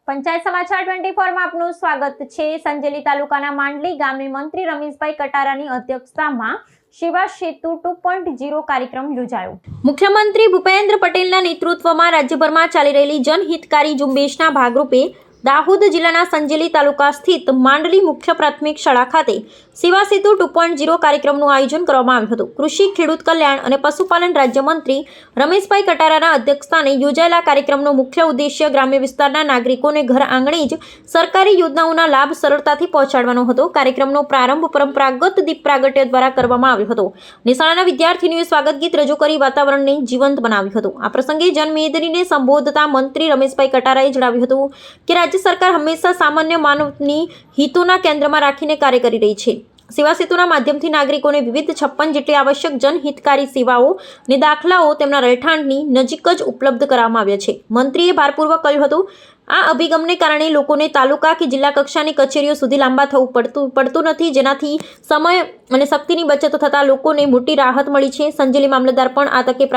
પંચાયત સમાચાર 24 માં આપનું સ્વાગત છે। સંજેલી તાલુકાના માંડલી ગામે મંત્રી રમેશભાઈ કટારાની અધ્યક્ષતામાં સેવા સેતુ 2.0 કાર્યક્રમ યોજાયો। મુખ્યમંત્રી ભૂપેન્દ્ર પટેલના નેતૃત્વમાં રાજ્યભરમાં ચાલી રહેલી જનહિતકારી ઝુંબેશના ભાગરૂપે દાહોદ જિલ્લાના સંજેલી તાલુકા સ્થિત માંડલી મુખ્ય પ્રાથમિક શાળા ખાતે સેવા સેતુ 2.0 કાર્યક્રમનું આયોજન કરવામાં આવ્યું હતું। કૃષિ, ખેડૂત કલ્યાણ અને પશુપાલન રાજ્યમંત્રી રમેશભાઈ કટારાના અધ્યક્ષસ્થાને યોજાયેલા કાર્યક્રમનો મુખ્ય ઉદ્દેશ્ય ગ્રામ્ય વિસ્તારના નાગરિકોને ઘર આંગણે જ સરકારી યોજનાઓના લાભ સરળતાથી પહોંચાડવાનો હતો। કાર્યક્રમનો પ્રારંભ પરંપરાગત દીપ પ્રાગટ્ય દ્વારા કરવામાં આવ્યો હતો અને શાળાના વિદ્યાર્થીઓએ સ્વાગત ગીત રજૂ કરી વાતાવરણને જીવંત બનાવ્યું હતું। આ પ્રસંગે જનમેદનીને સંબોધતા મંત્રી રમેશભાઈ કટારાએ જણાવ્યું હતું કે રાજ્ય સરકાર હંમેશા સામાન્ય માનવની હિતોના કેન્દ્રમાં રાખીને કાર્ય કરી રહી છે। સેવા સેતુના માધ્યમથી નાગરિકોને વિવિધ 56 જેટલી આવશ્યક જનહિતકારી સેવાઓ અને દાખલાઓ તેમના રહેઠાણની નજીક જ ઉપલબ્ધ કરાવવામાં આવ્યા છે। મંત્રીએ ભારપૂર્વક કહ્યું હતું, આ અભિગમને કારણે લોકોને તાલુકા કે જિલ્લા કક્ષાની કચેરીઓ સુધી લાંબા થવું પડતું નથી, જેનાથી સમય અને શક્તિની બચત થતાં લોકોને મોટી રાહત મળી છે। સંજેલી મામલતદાર પણ આ તકે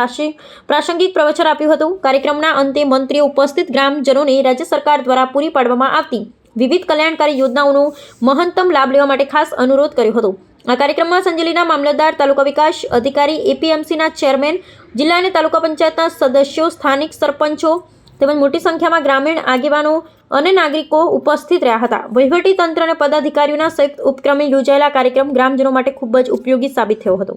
પ્રાસંગિક પ્રવચન આપ્યું હતું। કાર્યક્રમના અંતે મંત્રીએ ઉપસ્થિત ગ્રામજનોને રાજ્ય સરકાર દ્વારા પૂરી પાડવામાં આવતી વિવિધ કલ્યાણકારી યોજનાઓનો મહત્તમ લાભ લેવા માટે ખાસ અનુરોધ કર્યો હતો। આ કાર્યક્રમમાં સંજેલીના મામલતદાર, તાલુકા વિકાસ અધિકારી, એપીએમસીના ચેરમેન, જિલ્લા અને તાલુકા પંચાયતના સદસ્યો, સ્થાનિક સરપંચો તેમજ મોટી સંખ્યામાં ગ્રામીણ આગેવાનો અને નાગરિકો ઉપસ્થિત રહ્યા હતા। વહીવટી તંત્ર અને પદાધિકારીઓના સંયુક્ત ઉપક્રમે યોજાયેલા કાર્યક્રમ ગ્રામજનો માટે ખૂબ જ ઉપયોગી સાબિત થયો હતો।